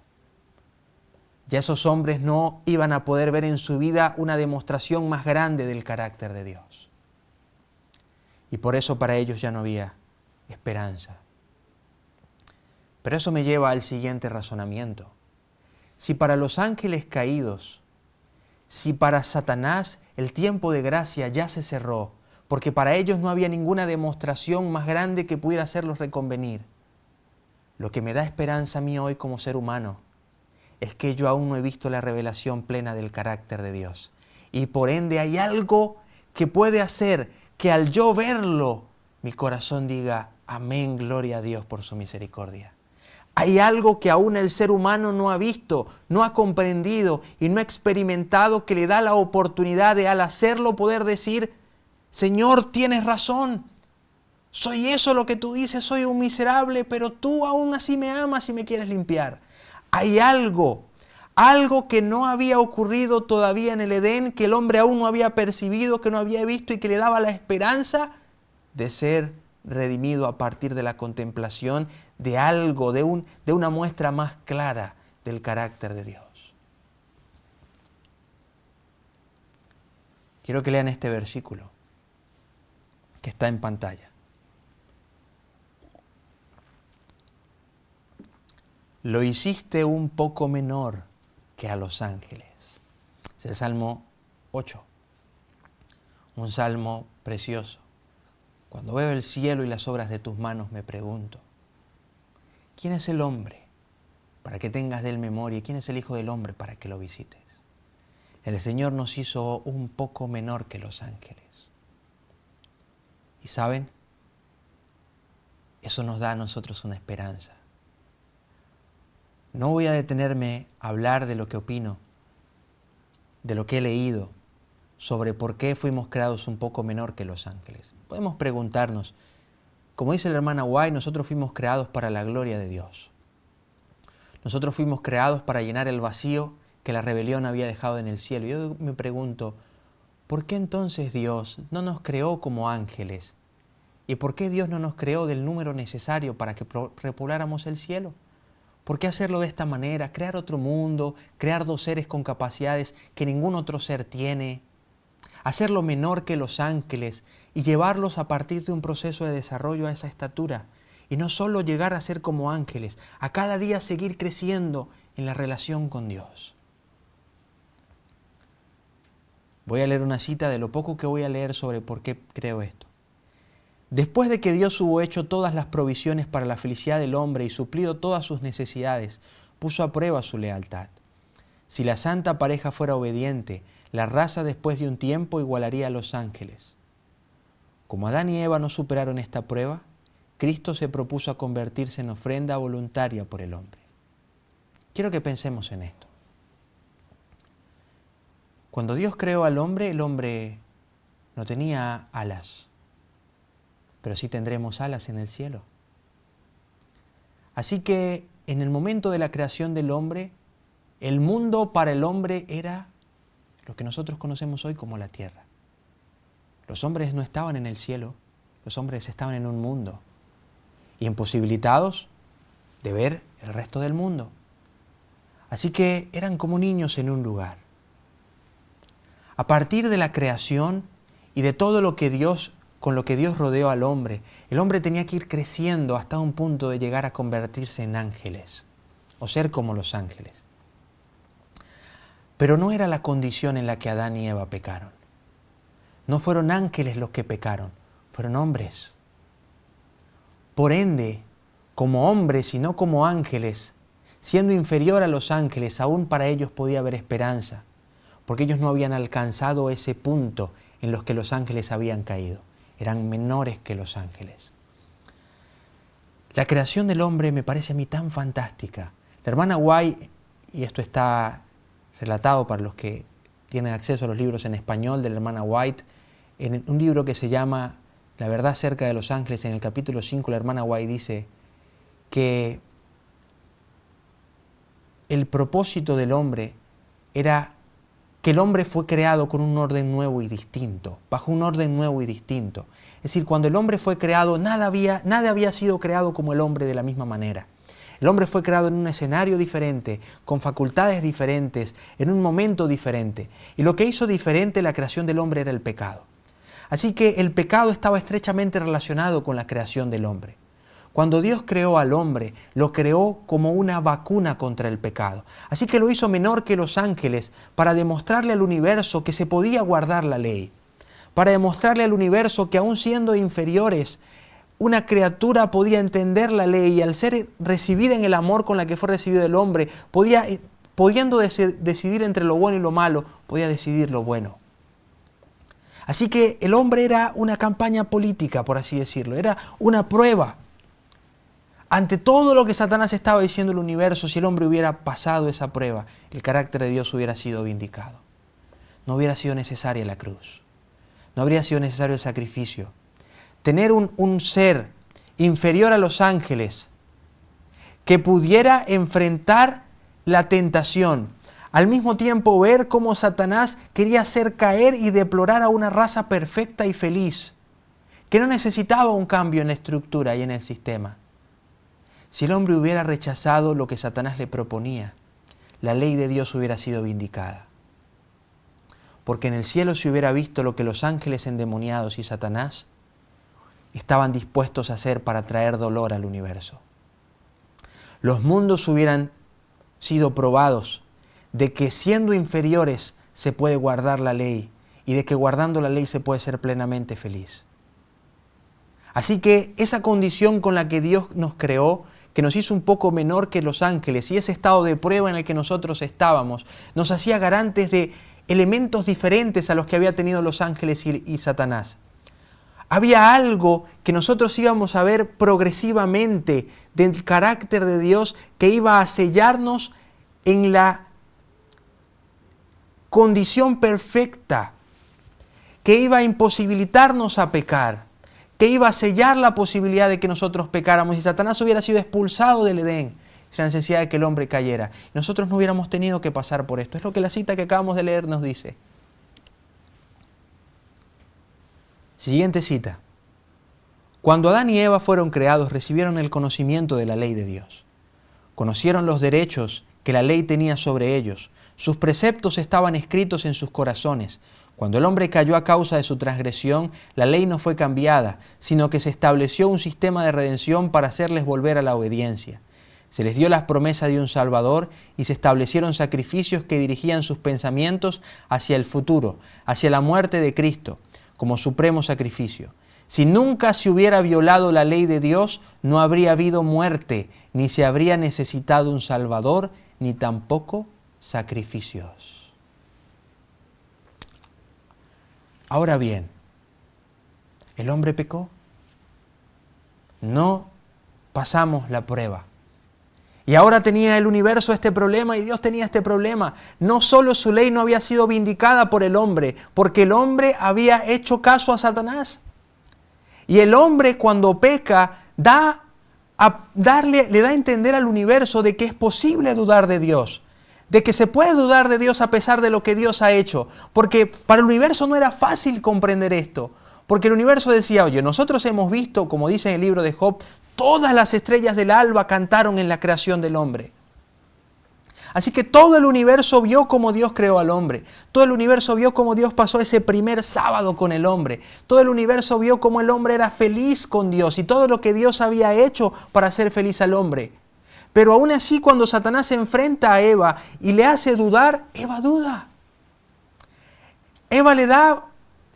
Ya esos hombres no iban a poder ver en su vida una demostración más grande del carácter de Dios. Y por eso para ellos ya no había esperanza. Pero eso me lleva al siguiente razonamiento. Si para los ángeles caídos, si para Satanás el tiempo de gracia ya se cerró, porque para ellos no había ninguna demostración más grande que pudiera hacerlos reconvenir, lo que me da esperanza a mí hoy como ser humano es que yo aún no he visto la revelación plena del carácter de Dios. Y por ende hay algo que puede hacer que al yo verlo, mi corazón diga, amén, gloria a Dios por su misericordia. Hay algo que aún el ser humano no ha visto, no ha comprendido y no ha experimentado, que le da la oportunidad de al hacerlo poder decir, Señor, tienes razón, soy eso lo que tú dices, soy un miserable, pero tú aún así me amas y me quieres limpiar. Hay algo que no había ocurrido todavía en el Edén, que el hombre aún no había percibido, que no había visto y que le daba la esperanza de ser redimido a partir de la contemplación de algo, de una muestra más clara del carácter de Dios. Quiero que lean este versículo que está en pantalla. Lo hiciste un poco menor que a los ángeles. Es el Salmo 8, un salmo precioso. Cuando veo el cielo y las obras de tus manos me pregunto, ¿quién es el hombre para que tengas de él memoria? ¿Y quién es el Hijo del Hombre para que lo visites? El Señor nos hizo un poco menor que los ángeles. ¿Y saben? Eso nos da a nosotros una esperanza. No voy a detenerme a hablar de lo que opino, de lo que he leído, sobre por qué fuimos creados un poco menor que los ángeles. Podemos preguntarnos, como dice la hermana White, nosotros fuimos creados para la gloria de Dios. Nosotros fuimos creados para llenar el vacío que la rebelión había dejado en el cielo. Yo me pregunto, ¿por qué entonces Dios no nos creó como ángeles? ¿Y por qué Dios no nos creó del número necesario para que repobláramos el cielo? ¿Por qué hacerlo de esta manera? Crear otro mundo, crear dos seres con capacidades que ningún otro ser tiene, hacerlo menor que los ángeles y llevarlos a partir de un proceso de desarrollo a esa estatura. Y no solo llegar a ser como ángeles, a cada día seguir creciendo en la relación con Dios. Voy a leer una cita de lo poco que voy a leer sobre por qué creo esto. Después de que Dios hubo hecho todas las provisiones para la felicidad del hombre y suplido todas sus necesidades, puso a prueba su lealtad. Si la santa pareja fuera obediente, la raza después de un tiempo igualaría a los ángeles. Como Adán y Eva no superaron esta prueba, Cristo se propuso a convertirse en ofrenda voluntaria por el hombre. Quiero que pensemos en esto. Cuando Dios creó al hombre, el hombre no tenía alas, pero sí tendremos alas en el cielo. Así que en el momento de la creación del hombre, el mundo para el hombre era lo que nosotros conocemos hoy como la tierra. Los hombres no estaban en el cielo, los hombres estaban en un mundo y imposibilitados de ver el resto del mundo. Así que eran como niños en un lugar. A partir de la creación y de todo lo que con lo que Dios rodeó al hombre, el hombre tenía que ir creciendo hasta un punto de llegar a convertirse en ángeles o ser como los ángeles. Pero no era la condición en la que Adán y Eva pecaron. No fueron ángeles los que pecaron, fueron hombres. Por ende, como hombres y no como ángeles, siendo inferior a los ángeles, aún para ellos podía haber esperanza, porque ellos no habían alcanzado ese punto en los que los ángeles habían caído. Eran menores que los ángeles. La creación del hombre me parece a mí tan fantástica. La hermana White, y esto está relatado para los que tienen acceso a los libros en español de la hermana White, en un libro que se llama La verdad acerca de los ángeles, en el capítulo 5, la hermana White dice que el propósito del hombre era que el hombre fue creado con un orden nuevo y distinto, bajo un orden nuevo y distinto. Es decir, cuando el hombre fue creado, nada había sido creado como el hombre de la misma manera. El hombre fue creado en un escenario diferente, con facultades diferentes, en un momento diferente. Y lo que hizo diferente la creación del hombre era el pecado. Así que el pecado estaba estrechamente relacionado con la creación del hombre. Cuando Dios creó al hombre, lo creó como una vacuna contra el pecado. Así que lo hizo menor que los ángeles para demostrarle al universo que se podía guardar la ley. Para demostrarle al universo que aún siendo inferiores, una criatura podía entender la ley y al ser recibida en el amor con la que fue recibido el hombre, pudiendo decidir entre lo bueno y lo malo, podía decidir lo bueno. Así que el hombre era una campaña política, por así decirlo, era una prueba. Ante todo lo que Satanás estaba diciendo al universo, si el hombre hubiera pasado esa prueba, el carácter de Dios hubiera sido vindicado. No hubiera sido necesaria la cruz. No habría sido necesario el sacrificio. Tener un ser inferior a los ángeles que pudiera enfrentar la tentación, al mismo tiempo ver cómo Satanás quería hacer caer y deplorar a una raza perfecta y feliz, que no necesitaba un cambio en la estructura y en el sistema. Si el hombre hubiera rechazado lo que Satanás le proponía, la ley de Dios hubiera sido vindicada. Porque en el cielo se hubiera visto lo que los ángeles endemoniados y Satanás estaban dispuestos a hacer para traer dolor al universo. Los mundos hubieran sido probados de que siendo inferiores se puede guardar la ley y de que guardando la ley se puede ser plenamente feliz. Así que esa condición con la que Dios nos creó, que nos hizo un poco menor que los ángeles, y ese estado de prueba en el que nosotros estábamos, nos hacía garantes de elementos diferentes a los que había tenido los ángeles y Satanás. Había algo que nosotros íbamos a ver progresivamente del carácter de Dios que iba a sellarnos en la condición perfecta, que iba a imposibilitarnos a pecar, que iba a sellar la posibilidad de que nosotros pecáramos y Satanás hubiera sido expulsado del Edén sin la necesidad de que el hombre cayera. Nosotros no hubiéramos tenido que pasar por esto. Es lo que la cita que acabamos de leer nos dice. Siguiente cita. Cuando Adán y Eva fueron creados, recibieron el conocimiento de la ley de Dios. Conocieron los derechos que la ley tenía sobre ellos. Sus preceptos estaban escritos en sus corazones. Cuando el hombre cayó a causa de su transgresión, la ley no fue cambiada, sino que se estableció un sistema de redención para hacerles volver a la obediencia. Se les dio la promesa de un Salvador y se establecieron sacrificios que dirigían sus pensamientos hacia el futuro, hacia la muerte de Cristo, como supremo sacrificio. Si nunca se hubiera violado la ley de Dios, no habría habido muerte, ni se habría necesitado un Salvador, ni tampoco sacrificios. Ahora bien, ¿el hombre pecó? No pasamos la prueba. Y ahora tenía el universo este problema y Dios tenía este problema. No solo su ley no había sido vindicada por el hombre, porque el hombre había hecho caso a Satanás. Y el hombre cuando peca le da a entender al universo de que es posible dudar de Dios. De que se puede dudar de Dios a pesar de lo que Dios ha hecho. Porque para el universo no era fácil comprender esto. Porque el universo decía, oye, nosotros hemos visto, como dice en el libro de Job, todas las estrellas del alba cantaron en la creación del hombre. Así que todo el universo vio cómo Dios creó al hombre. Todo el universo vio cómo Dios pasó ese primer sábado con el hombre. Todo el universo vio cómo el hombre era feliz con Dios y todo lo que Dios había hecho para hacer feliz al hombre. Pero aún así, cuando Satanás se enfrenta a Eva y le hace dudar, Eva duda. Eva le da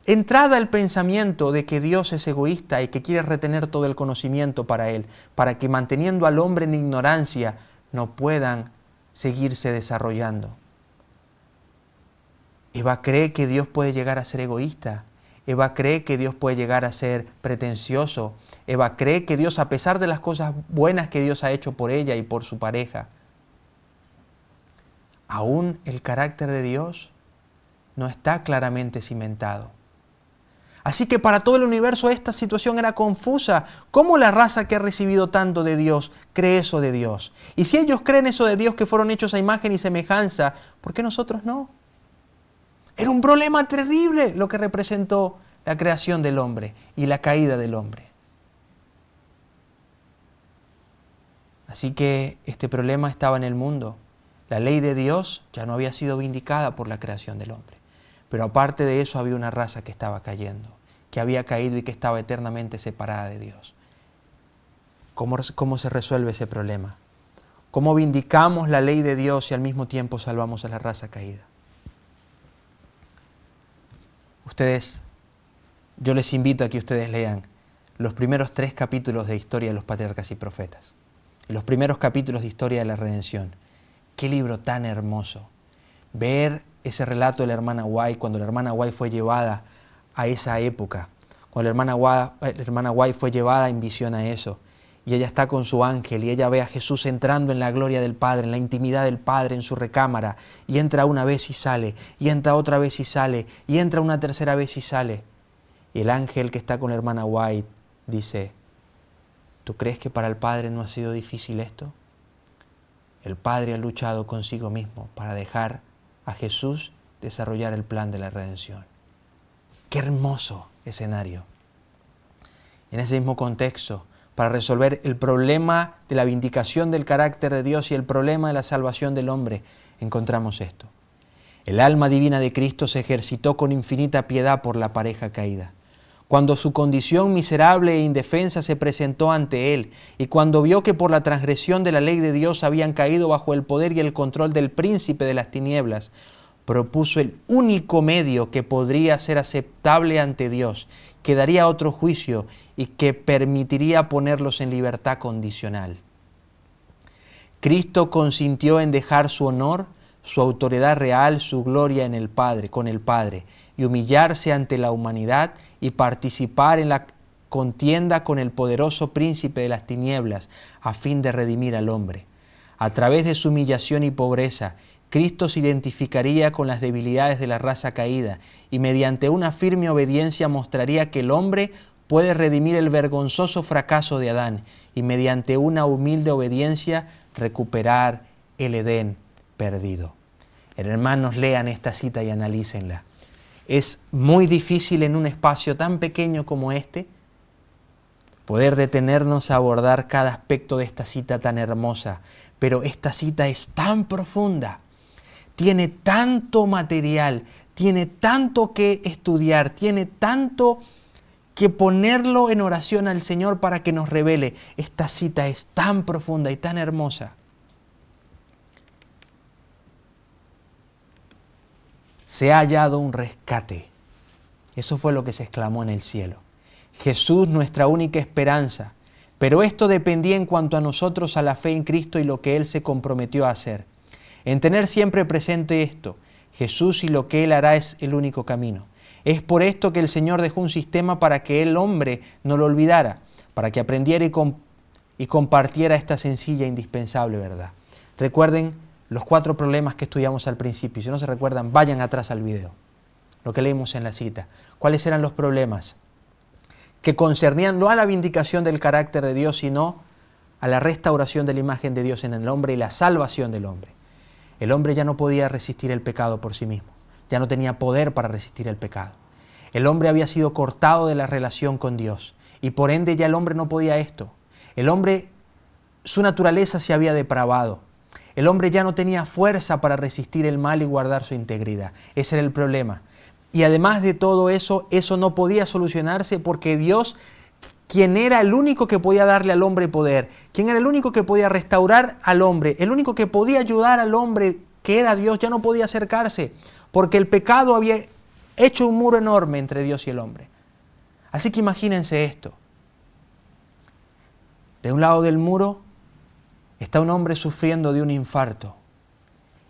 entrada al pensamiento de que Dios es egoísta y que quiere retener todo el conocimiento para él, para que manteniendo al hombre en ignorancia no puedan seguirse desarrollando. Eva cree que Dios puede llegar a ser egoísta. Eva cree que Dios puede llegar a ser pretencioso. Eva cree que Dios, a pesar de las cosas buenas que Dios ha hecho por ella y por su pareja, aún el carácter de Dios no está claramente cimentado. Así que para todo el universo esta situación era confusa. ¿Cómo la raza que ha recibido tanto de Dios cree eso de Dios? Y si ellos creen eso de Dios, que fueron hechos a imagen y semejanza, ¿por qué nosotros no? Era un problema terrible lo que representó la creación del hombre y la caída del hombre. Así que este problema estaba en el mundo. La ley de Dios ya no había sido vindicada por la creación del hombre. Pero aparte de eso había una raza que estaba cayendo, que había caído y que estaba eternamente separada de Dios. ¿Cómo se resuelve ese problema? ¿Cómo vindicamos la ley de Dios y al mismo tiempo salvamos a la raza caída? Yo les invito a que ustedes lean los primeros 3 capítulos de Historia de los Patriarcas y Profetas, los primeros capítulos de Historia de la Redención. ¡Qué libro tan hermoso! Ver ese relato de la hermana White, cuando la hermana White fue llevada a esa época, cuando la hermana White fue llevada en visión a eso, y ella está con su ángel, y ella ve a Jesús entrando en la gloria del Padre, en la intimidad del Padre, en su recámara, y entra una vez y sale, y entra otra vez y sale, y entra una tercera vez y sale. Y el ángel que está con la hermana White dice, ¿tú crees que para el Padre no ha sido difícil esto? El Padre ha luchado consigo mismo para dejar a Jesús desarrollar el plan de la redención. ¡Qué hermoso escenario! En ese mismo contexto, para resolver el problema de la vindicación del carácter de Dios y el problema de la salvación del hombre, encontramos esto. El alma divina de Cristo se ejercitó con infinita piedad por la pareja caída. Cuando su condición miserable e indefensa se presentó ante él, y cuando vio que por la transgresión de la ley de Dios habían caído bajo el poder y el control del príncipe de las tinieblas, propuso el único medio que podría ser aceptable ante Dios, que daría otro juicio y que permitiría ponerlos en libertad condicional. Cristo consintió en dejar su honor, su autoridad real, su gloria en el Padre, con el Padre, y humillarse ante la humanidad y participar en la contienda con el poderoso príncipe de las tinieblas a fin de redimir al hombre. A través de su humillación y pobreza, Cristo se identificaría con las debilidades de la raza caída y mediante una firme obediencia mostraría que el hombre puede redimir el vergonzoso fracaso de Adán y mediante una humilde obediencia recuperar el Edén perdido. Hermanos, lean esta cita y analícenla. Es muy difícil en un espacio tan pequeño como este poder detenernos a abordar cada aspecto de esta cita tan hermosa, pero esta cita es tan profunda, tiene tanto material, tiene tanto que estudiar, tiene tanto que ponerlo en oración al Señor para que nos revele. Esta cita es tan profunda y tan hermosa. Se ha hallado un rescate. Eso fue lo que se exclamó en el cielo. Jesús, nuestra única esperanza. Pero esto dependía en cuanto a nosotros, a la fe en Cristo y lo que Él se comprometió a hacer. En tener siempre presente esto, Jesús y lo que Él hará es el único camino. Es por esto que el Señor dejó un sistema para que el hombre no lo olvidara, para que aprendiera y y compartiera esta sencilla e indispensable verdad. Recuerden los 4 problemas que estudiamos al principio. Si no se recuerdan, vayan atrás al video, lo que leímos en la cita. ¿Cuáles eran los problemas? Que concernían no a la vindicación del carácter de Dios, sino a la restauración de la imagen de Dios en el hombre y la salvación del hombre. El hombre ya no podía resistir el pecado por sí mismo, ya no tenía poder para resistir el pecado. El hombre había sido cortado de la relación con Dios y por ende ya el hombre no podía esto. El hombre, su naturaleza se había depravado. El hombre ya no tenía fuerza para resistir el mal y guardar su integridad. Ese era el problema. Y además de todo eso, eso no podía solucionarse porque Dios, quien era el único que podía darle al hombre poder, quien era el único que podía restaurar al hombre, el único que podía ayudar al hombre, que era Dios, ya no podía acercarse, porque el pecado había hecho un muro enorme entre Dios y el hombre. Así que imagínense esto. De un lado del muro está un hombre sufriendo de un infarto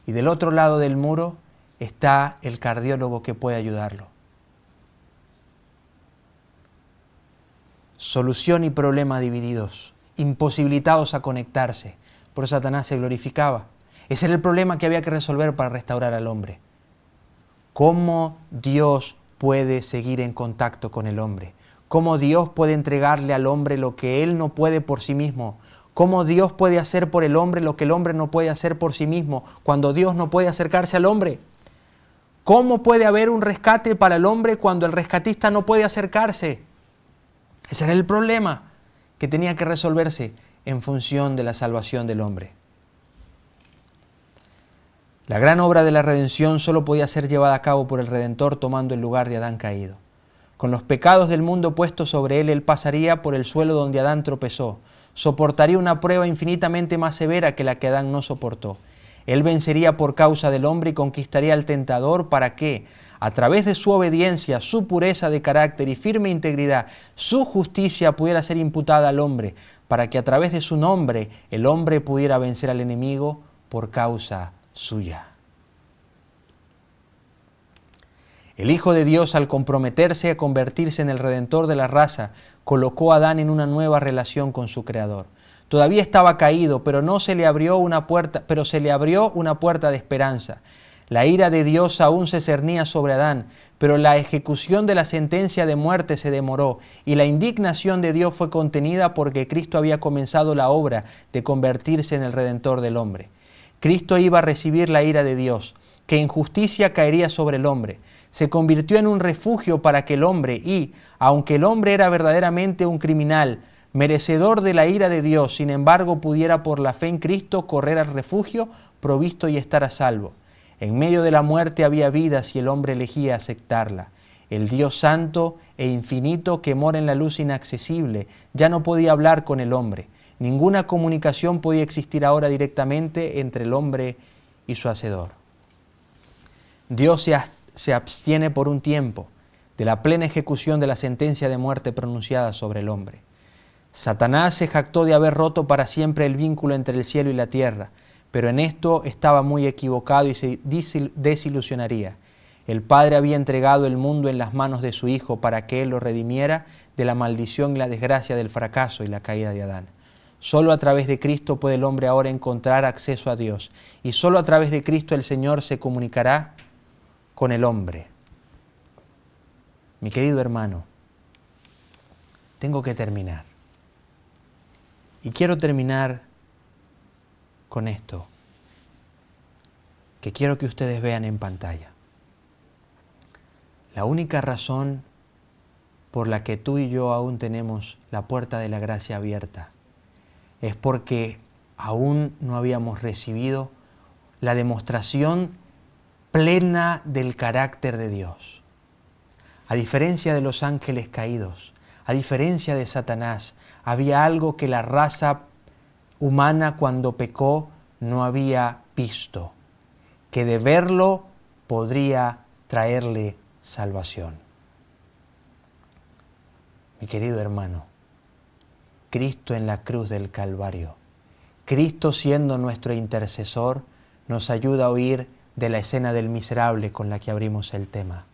y del otro lado del muro está el cardiólogo que puede ayudarlo. Solución y problema divididos, imposibilitados a conectarse. Por eso Satanás se glorificaba. Ese era el problema que había que resolver para restaurar al hombre. ¿Cómo Dios puede seguir en contacto con el hombre? ¿Cómo Dios puede entregarle al hombre lo que él no puede por sí mismo? ¿Cómo Dios puede hacer por el hombre lo que el hombre no puede hacer por sí mismo cuando Dios no puede acercarse al hombre? ¿Cómo puede haber un rescate para el hombre cuando el rescatista no puede acercarse? Ese era el problema que tenía que resolverse en función de la salvación del hombre. La gran obra de la redención solo podía ser llevada a cabo por el Redentor tomando el lugar de Adán caído. Con los pecados del mundo puestos sobre él pasaría por el suelo donde Adán tropezó. Soportaría una prueba infinitamente más severa que la que Adán no soportó. Él vencería por causa del hombre y conquistaría al tentador para que, a través de su obediencia, su pureza de carácter y firme integridad, su justicia pudiera ser imputada al hombre, para que a través de su nombre el hombre pudiera vencer al enemigo por causa suya. El Hijo de Dios, al comprometerse a convertirse en el Redentor de la raza, colocó a Adán en una nueva relación con su Creador. Todavía estaba caído, pero se le abrió una puerta de esperanza. La ira de Dios aún se cernía sobre Adán, pero la ejecución de la sentencia de muerte se demoró y la indignación de Dios fue contenida porque Cristo había comenzado la obra de convertirse en el Redentor del hombre. Cristo iba a recibir la ira de Dios, que en justicia caería sobre el hombre. Se convirtió en un refugio para que el hombre, y aunque el hombre era verdaderamente un criminal, merecedor de la ira de Dios, sin embargo pudiera por la fe en Cristo correr al refugio provisto y estar a salvo. En medio de la muerte había vida si el hombre elegía aceptarla. El Dios santo e infinito que mora en la luz inaccesible ya no podía hablar con el hombre. Ninguna comunicación podía existir ahora directamente entre el hombre y su Hacedor. Dios se abstiene por un tiempo de la plena ejecución de la sentencia de muerte pronunciada sobre el hombre. Satanás se jactó de haber roto para siempre el vínculo entre el cielo y la tierra, pero en esto estaba muy equivocado y se desilusionaría. El Padre había entregado el mundo en las manos de su Hijo para que Él lo redimiera de la maldición y la desgracia del fracaso y la caída de Adán. Solo a través de Cristo puede el hombre ahora encontrar acceso a Dios y solo a través de Cristo el Señor se comunicará con el hombre. Mi querido hermano, tengo que terminar. Y quiero terminar con esto, que quiero que ustedes vean en pantalla. La única razón por la que tú y yo aún tenemos la puerta de la gracia abierta es porque aún no habíamos recibido la demostración plena del carácter de Dios. A diferencia de los ángeles caídos, a diferencia de Satanás, había algo que la raza humana cuando pecó no había visto, que de verlo podría traerle salvación. Mi querido hermano, Cristo en la cruz del Calvario, Cristo siendo nuestro intercesor, nos ayuda a huir de la escena del miserable con la que abrimos el tema.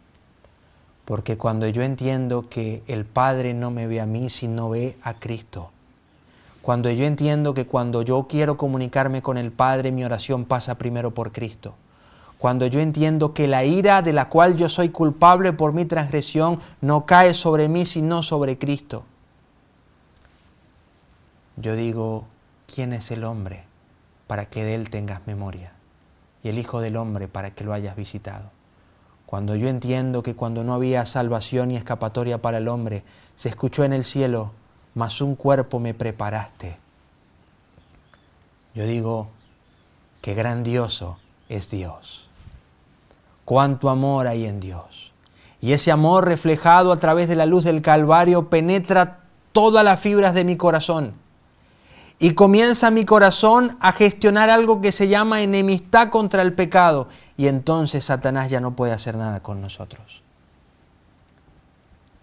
Porque cuando yo entiendo que el Padre no me ve a mí, sino ve a Cristo, Cuando yo entiendo que cuando yo quiero comunicarme con el Padre, mi oración pasa primero por Cristo. Cuando yo entiendo que la ira de la cual yo soy culpable por mi transgresión no cae sobre mí, sino sobre Cristo. Yo digo, ¿quién es el hombre para que de él tengas memoria? Y el Hijo del Hombre para que lo hayas visitado. Cuando yo entiendo que cuando no había salvación y escapatoria para el hombre, se escuchó en el cielo, mas un cuerpo me preparaste. Yo digo, qué grandioso es Dios. Cuánto amor hay en Dios. Y ese amor reflejado a través de la luz del Calvario penetra todas las fibras de mi corazón. Y comienza mi corazón a gestionar algo que se llama enemistad contra el pecado. Y entonces Satanás ya no puede hacer nada con nosotros.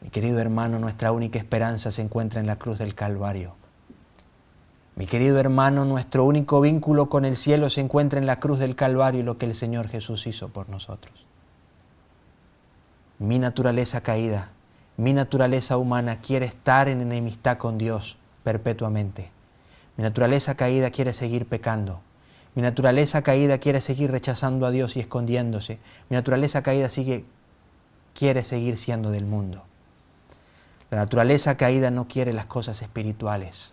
Mi querido hermano, nuestra única esperanza se encuentra en la cruz del Calvario. Mi querido hermano, nuestro único vínculo con el cielo se encuentra en la cruz del Calvario y lo que el Señor Jesús hizo por nosotros. Mi naturaleza caída, mi naturaleza humana quiere estar en enemistad con Dios perpetuamente. Mi naturaleza caída quiere seguir pecando. Mi naturaleza caída quiere seguir rechazando a Dios y escondiéndose. Mi naturaleza caída quiere seguir siendo del mundo. La naturaleza caída no quiere las cosas espirituales.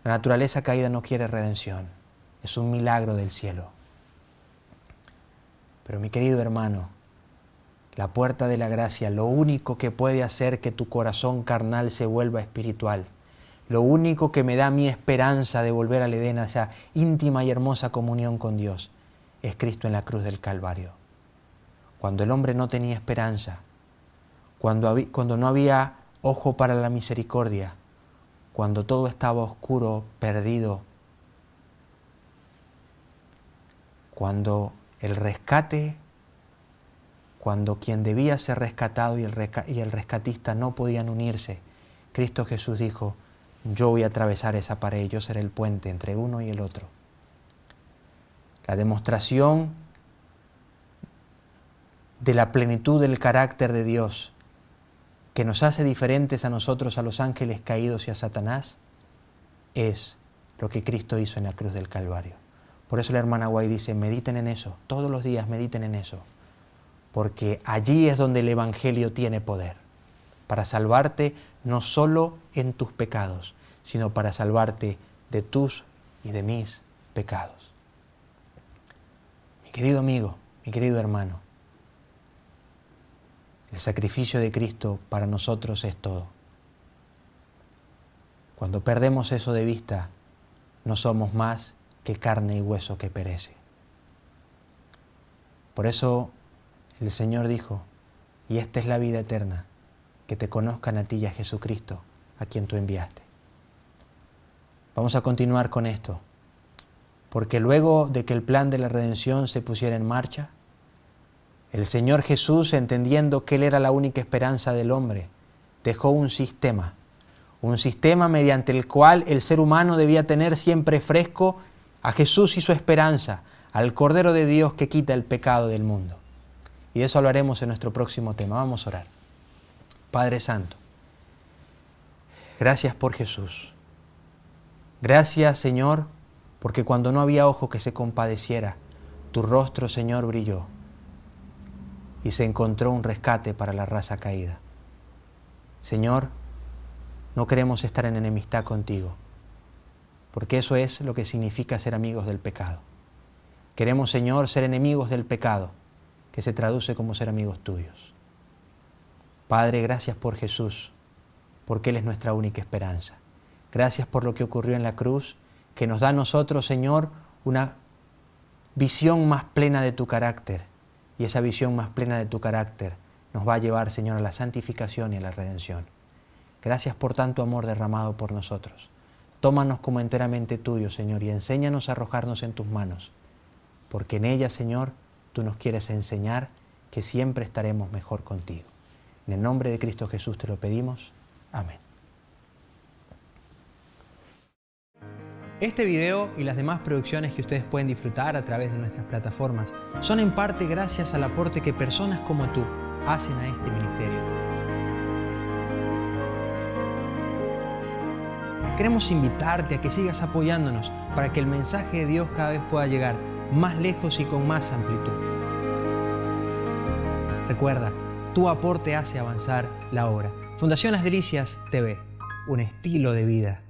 La naturaleza caída no quiere redención. Es un milagro del cielo. Pero mi querido hermano, la puerta de la gracia, lo único que puede hacer que tu corazón carnal se vuelva espiritual, lo único que me da mi esperanza de volver al Edén, a esa íntima y hermosa comunión con Dios, es Cristo en la cruz del Calvario. Cuando el hombre no tenía esperanza, cuando no había ojo para la misericordia, cuando todo estaba oscuro, perdido, cuando el rescate, cuando quien debía ser rescatado y el rescatista no podían unirse, Cristo Jesús dijo, yo voy a atravesar esa pared, yo seré el puente entre uno y el otro. La demostración de la plenitud del carácter de Dios que nos hace diferentes a nosotros, a los ángeles caídos y a Satanás, es lo que Cristo hizo en la cruz del Calvario. Por eso la hermana Guay dice, mediten en eso, todos los días mediten en eso, porque allí es donde el Evangelio tiene poder, para salvarte no solo en tus pecados, sino para salvarte de tus y de mis pecados. Mi querido amigo, mi querido hermano, el sacrificio de Cristo para nosotros es todo. Cuando perdemos eso de vista, no somos más que carne y hueso que perece. Por eso el Señor dijo, y esta es la vida eterna, que te conozcan a ti y a Jesucristo, a quien tú enviaste. Vamos a continuar con esto, porque luego de que el plan de la redención se pusiera en marcha, el Señor Jesús, entendiendo que Él era la única esperanza del hombre, dejó un sistema mediante el cual el ser humano debía tener siempre fresco a Jesús y su esperanza, al Cordero de Dios que quita el pecado del mundo. Y de eso hablaremos en nuestro próximo tema. Vamos a orar. Padre Santo, gracias por Jesús. Gracias, Señor, porque cuando no había ojo que se compadeciera, tu rostro, Señor, brilló y se encontró un rescate para la raza caída. Señor, no queremos estar en enemistad contigo, porque eso es lo que significa ser amigos del pecado. Queremos, Señor, ser enemigos del pecado, que se traduce como ser amigos tuyos. Padre, gracias por Jesús, porque Él es nuestra única esperanza. Gracias por lo que ocurrió en la cruz, que nos da a nosotros, Señor, una visión más plena de tu carácter. Y esa visión más plena de tu carácter nos va a llevar, Señor, a la santificación y a la redención. Gracias por tanto amor derramado por nosotros. Tómanos como enteramente tuyo, Señor, y enséñanos a arrojarnos en tus manos, porque en ellas, Señor, tú nos quieres enseñar que siempre estaremos mejor contigo. En el nombre de Cristo Jesús te lo pedimos. Amén. Este video y las demás producciones que ustedes pueden disfrutar a través de nuestras plataformas son en parte gracias al aporte que personas como tú hacen a este ministerio. queremos invitarte a que sigas apoyándonos para que el mensaje de Dios cada vez pueda llegar más lejos y con más amplitud. Recuerda, tu aporte hace avanzar la obra. Fundación Las Delicias TV, un estilo de vida.